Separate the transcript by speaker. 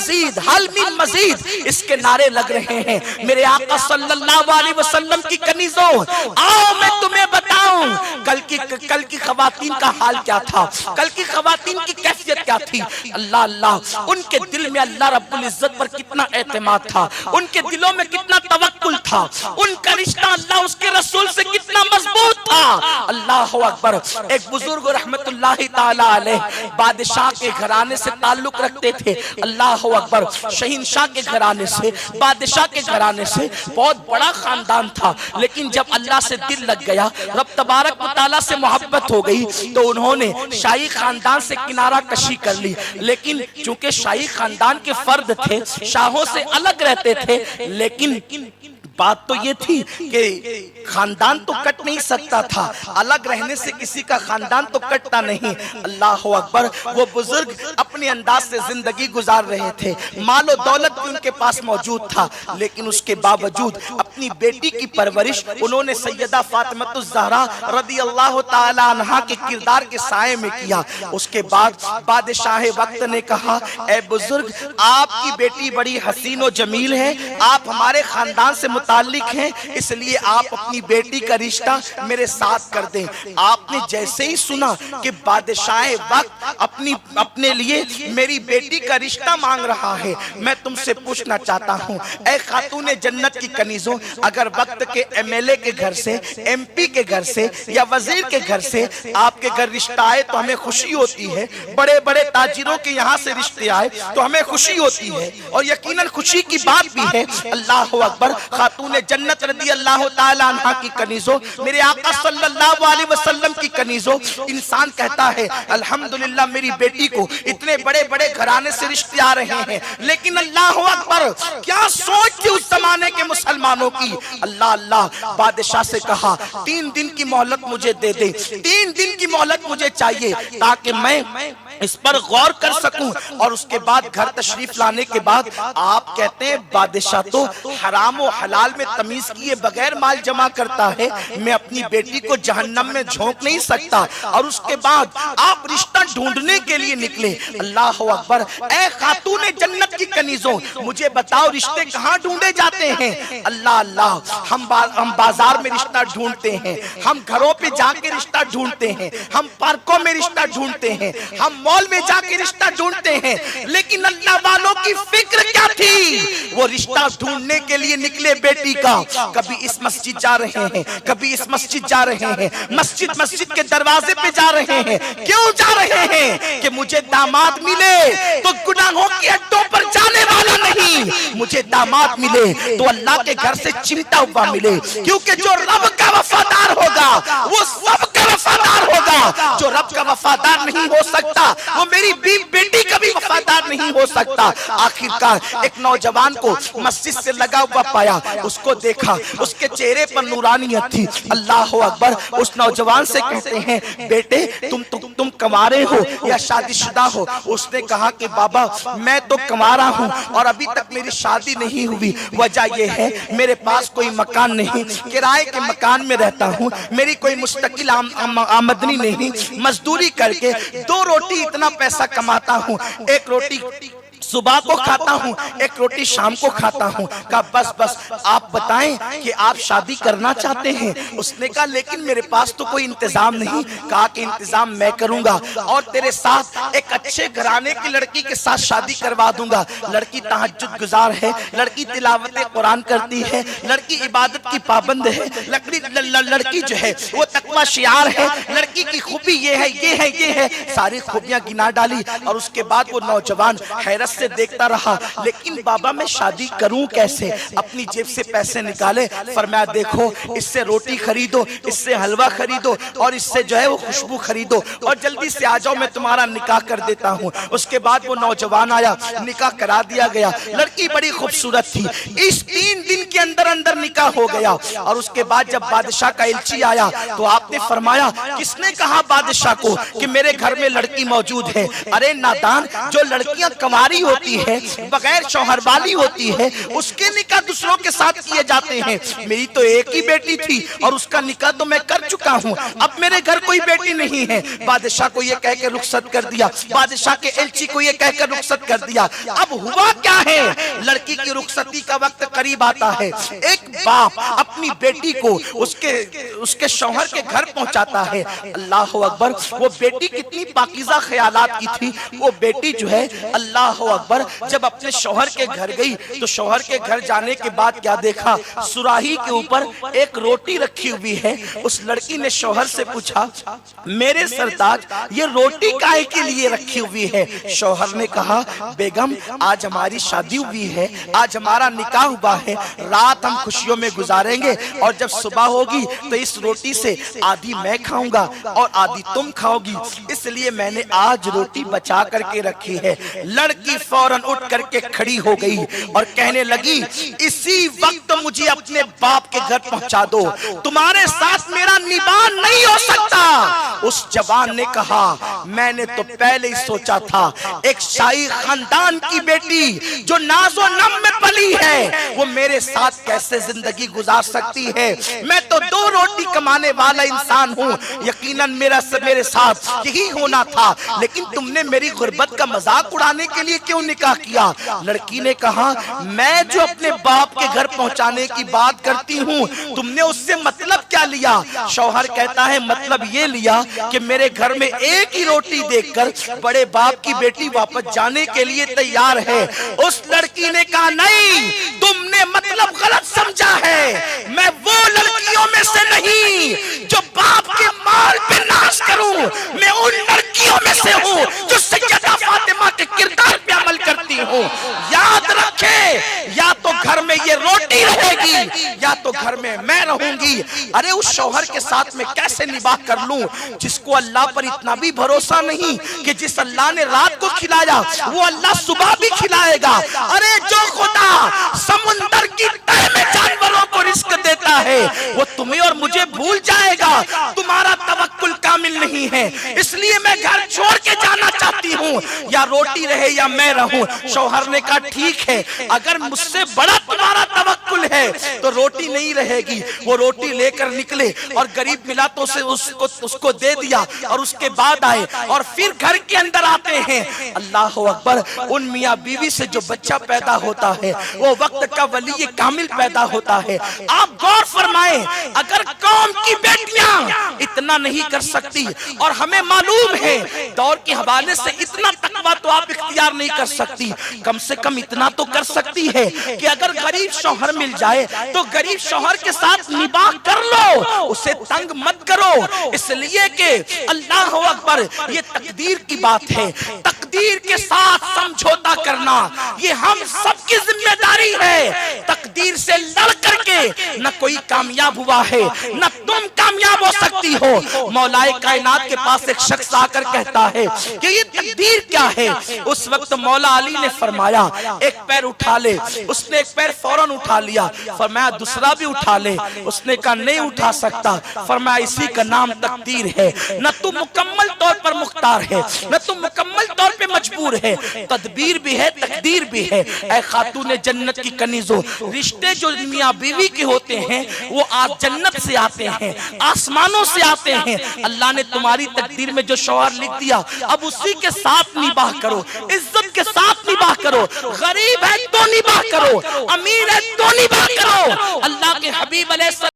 Speaker 1: हल मिन मजीद, इसके नारे लग रहे हैं। मेरे आका सल्लल्लाहु अलैहि वसल्लम की कनीज़ों, आओ मैं तुम्हें बताऊं कल की खवातीन का हाल क्या था, कल की खवातीन की कैफियत क्या थी। अल्लाह अल्लाह, उनके दिल में अल्लाह रब्बुल इज्जत पर कितना एतमाद था, उनके दिलों में कितना तवक्कुल था, उनका रिश्ता अल्लाह उसके रसूल से कितना मजबूत था। अल्लाह अकबर। एक बुजुर्ग रहमतुल्लाहि ताला अलैह बादशाह के घराने से ताल्लुक रखते थे। अल्लाह अकबर। शहीनशाह के घराने से, बादशाह के घराने से, बहुत बड़ा खानदान था। लेकिन जब अल्लाह से दिल लग गया, रब तबारक व तआला से मोहब्बत हो गई, तो उन्होंने शाही खानदान से किनारा कशी कर ली। लेकिन चूंकि शाही खानदान के फर्द थे, शाहों से अलग रहते थे, लेकिन बात तो ये थी कि खानदान तो कट नहीं सकता था, अलग रहने से किसी का खानदान तो कटता नहीं। अल्लाह अकबर। वो बुजुर्ग अपने अंदाज से जिंदगी गुजार रहे थे, मालो दौलत भी उनके पास मौजूद था, लेकिन उसके बावजूद अपनी बेटी की परवरिश उन्होंने सैयदा फातिमतुज़ ज़हरा रज़ियल्लाहु ताला अन्हा के किरदार के साये में किया। उसके बाद बादशाह वक्त ने कहा, ए बुजुर्ग, आपकी बेटी बड़ी हसीन और जमील है, आप हमारे खानदान से मुताल्लिक हैं, इसलिए आप अपनी बेटी का रिश्ता मेरे साथ कर दें। आपने जैसे ही सुना कि बादशाह वक्त अपने लिए मेरी बेटी का रिश्ता मांग रहा है, मैं तुमसे पूछना चाहता हूँ, ऐ खातूने जन्नत की कनीजों, अगर वक्त के एमएलए के घर से, एमपी के घर से या वजीर के घर से आपके घर रिश्ता आए तो हमें खुशी होती है, बड़े बड़े ताजिरों के यहाँ से रिश्ते आए तो हमें खुशी होती है, और यकीनन खुशी की बात भी है। अल्लाह अकबर। खातूने जन्नत रज़ियल्लाहु ताला अन्हा की कनीजों, मेरे आका सल्लल्लाहु अलैहि वसल्लम की कनीजों, इंसान कहता है अल्हम्दुलिल्लाह मेरी बेटी को इतने बड़े बड़े घराने से रिश्ते आ रहे हैं, लेकिन अल्लाह अकबर, क्या सोच थी उस जमाने के मुसलमानों की। अल्लाह अल्लाह। बादशाह से कहा, 3 दिन की मोहलत मुझे दे दे, 3 दिन की मोहलत मुझे चाहिए, ताकि मैं इस पर गौर कर सकूं, और उसके बाद घर तशरीफ लाने के बाद आप कहते हैं बादशाह तो हराम और हलाल में तमीज किए बगैर माल जमा करता है, मैं अपनी बेटी को जहन्नम में झोंक नहीं सकता। और उसके बाद आप रिश्ता ढूंढने के लिए निकले। अल्लाह अकबर। ऐ खातूने जन्नत की कनीजों, मुझे बताओ रिश्ते कहाँ ढूंढे जाते हैं। अल्लाह अल्लाह। हम बाजार में रिश्ता ढूंढते हैं, हम घरों पे जाके रिश्ता ढूंढते हैं, हम पार्कों में रिश्ता ढूंढते हैं, हम मॉल में जाके रिश्ता ढूंढते हैं, लेकिन अल्लाह वालों की फिक्र क्या थी, वो रिश्ता ढूंढने के लिए निकले बेटी का। कभी इस मस्जिद जा रहे हैं, कभी इस मस्जिद जा रहे हैं, मस्जिद के दरवाजे पे जा रहे हैं। क्यों जा रहे हैं? कि मुझे दामाद मिले तो गुनाहों के अड्डों पर जाने वाला नहीं, मुझे दामाद मिले तो अल्लाह के घर से चिमटा हुआ मिले, क्योंकि जो रब का वफादार होगा वो सब का वफादार होगा। जो रब का वफादार नहीं हो सकता वो मेरी बेटी का भी वफादार नहीं हो सकता। आखिरकार एक नौजवान को मस्जिद से लगा हुआ पाया, उसको देखा, उसके चेहरे पर नूरानियत थी। अल्लाह अकबर। उस नौजवान से कहते हैं, बेटे तुम कंवारे हो या शादीशुदा हो? उसने कहा कि बाबा मैं तो कंवारा हूँ और अभी तक मेरी शादी नहीं हुई। वजह यह है मेरे पास कोई मकान नहीं, किराए के मकान में रहता हूँ, मेरी कोई मुस्तकिल आमदनी नहीं, मजदूरी करके 2 रोटी इतना पैसा कमाता हूँ, 1 रोटी सुबह को खाता हूँ, 1 रोटी शाम को खाता हूँ। कहा बस आप बताएं कि आप शादी करना चाहते हैं। उसने कहा लेकिन मेरे पास तो कोई इंतजाम नहीं। कहा कि इंतजाम मैं करूंगा और तेरे साथ एक अच्छे घराने की लड़की के साथ शादी करवा दूंगा। लड़की तहज्जुद गुजार है, लड़की तिलावत कुरान करती है, लड़की इबादत की पाबंद है, लड़की जो है वो तकवा शियार है, लड़की की खूबी ये है, सारी खूबियां गिना डाली। और उसके बाद वो नौजवान हैरत से देखता रहा, लेकिन बाबा मैं शादी करूं कैसे? अपनी जेब से पैसे निकाले, फरमाया देखो इससे रोटी खरीदो, इससे हलवा खरीदो और इससे जो है वो खुशबू खरीदो और जल्दी से आ जाओ, मैं तुम्हारा निकाह कर देता हूं। उसके बाद वो नौजवान आया, निकाह करा दिया गया। लड़की बड़ी खूबसूरत थी। इस 3 दिन के अंदर अंदर निकाह हो गया। और उसके बाद जब बादशाह का इल्ची आया तो आपने फरमाया किसने कहा बादशाह को कि मेरे घर में लड़की मौजूद है? अरे नादान, जो लड़कियां कंवारी होती है, बगैर शौहर वाली होती है, उसके निकाह दूसरों के साथ किए जाते हैं। मेरी तो एक ही बेटी थी और उसका निकाह तो मैं कर चुका हूँ, अब मेरे घर कोई बेटी नहीं है। बादशाह को ये कह के रुखसत कर दिया, बादशाह के एलची को ये कहकर रुखसत कर दिया। अब हुआ क्या है, लड़की की रुखसती का वक्त करीब आता है। एक बाप अपनी बेटी को उसके शौहर के घर पहुंचाता है। अल्लाह अकबर, वो बेटी कितनी पाकीज़ा ख्यालात की थी। वो बेटी जो है, अल्लाह अकबर, जब अपने शौहर के घर गई तो शौहर के घर जाने के बाद क्या देखा, सुराही के ऊपर एक रोटी रखी हुई है। उस लड़की ने शौहर से पूछा, मेरे सरताज ये रोटी काहे के लिए रखी हुई है? शौहर ने कहा, बेगम आज हमारी शादी हुई है, आज हमारा निकाह हुआ है, रात हम खुशियों में गुजारेंगे और जब सुबह होगी तो इस रोटी से आधी मैं खाऊंगा और आधी तुम खाओगी, इसलिए मैंने आज रोटी बचा करके रखी है। लड़की फौरन उठ करके खड़ी हो गई और कहने लगी, इसी वक्त मुझे अपने बाप के घर पहुंचा दो, तुम्हारे साथ मेरा निबाह नहीं हो सकता। उस जवान ने कहा, मैंने तो पहले ही सोचा था, एक शाही खानदान की बेटी जो नाजो नम में पली है वो मेरे साथ कैसे जिंदगी गुजार सकती है? मैं तो दो रोटी कमाने वाला इंसान हूँ, यकीनन मेरे साथ यही होना था, लेकिन तुमने मेरी गुर्बत का मजाक उड़ाने के लिए क्यों निकाह किया? लड़की ने कहा, मैं जो अपने बाप के घर पहुंचाने की बात करती हूँ, तुमने उससे मतलब क्या लिया? शौहर कहता है, मतलब ये लिया कि मेरे घर में एक ही रोटी देखकर बड़े बाप की बेटी वापस जाने के लिए तैयार है। उस लड़की ने कहा, नहीं, तुमने मतलब गलत समझा है, मैं वो लड़कियों में से नहीं जो बाप के माल पे नाश करूं, मैं उन लड़कियों में से हूं जो सैयदा फातिमा के किरदार पे अमल करती हूं। याद रखे, या तो घर में ये रोटी रहेगी या तो घर में मैं रहूंगी। अरे उस शौहर के साथ मैं कैसे निबाह कर लूं जिसको अल्लाह पर इतना भी भरोसा नहीं कि जिस अल्लाह ने रात को खिलाया वो अल्लाह सुबह भी खिलाएगा। अरे जो खुदा समुंदर की तह में जानवरों को रिस्क देता है वो तुम्हें और मुझे भूल जाएगा। तुम्हारा तवक्कुल कामिल नहीं है, इसलिए मैं घर छोड़ के जाना चाहती हूँ, या रोटी रहे या मैं रहूं। शौहर ने कहा, ठीक है, अगर मुझसे बड़ा तुम्हारा तवक्कुल है तो रोटी नहीं रहेगी। वो रोटी लेकर निकले और गरीब मिला तो उसको दे दिया और उसके बाद आए और फिर घर के अंदर आते हैं। अल्लाह अकबर, उन मियाँ बीवी से जो बच्चा पैदा होता है वो वक्त का वली कामिल पैदा होता है। आप गौर फरमाएं, अगर कौम की बेटियां इतना नहीं कर सकती, और हमें मालूम है दौर के हवाले से इतना तकवा तो आप इख्तियार नहीं कर सकती, कम से कम इतना तो कर सकती है कि अगर गरीब शौहर मिल जाए तो गरीब शौहर के साथ निबाह कर लो, उसे तंग मत करो, इसलिए कि अल्लाह अकबर, ये तकदीर की बात है। तकदीर के साथ समझौता करना ये हम सबकी जिम्मेदारी है। तकदीर से लड़ करके न कोई कामयाब हुआ है, न तुम कामयाब हो सकती हो। मौलाए कायनात के पास एक शख्स आकर कहता है कि ये तकदीर क्या है? उस वक्त मौला अली ने फरमाया, एक पैर उठा ले। उसने एक पैर फौरन उठा लिया, फरमाया दूसरा भी उठा ले। उसने कहा, नहीं उठा सकता। फरमाया, इसी का नाम तकदीर है, न तू मुकम्मल तौर पर मुख्तार है, न तू मुकम्मल तौर पे मजबूर है। तदबीर भी है, तकदीर भी है। ऐ खातूने जन्नत की कनीजों, रिश्ते जो मियाँ बीवी के होते हैं वो आज जन्नत से आते हैं, आसमानों से आते हैं। अल्लाह ने तुम्हारी तकदीर में जो शौहर लिख दिया, अब उसी के साथ निबाह करो, इज्जत के साथ निबाह करो। गरीब है तो निबाह करो, अमीर है तो निबाह करो। अल्लाह के हबीब अलैहि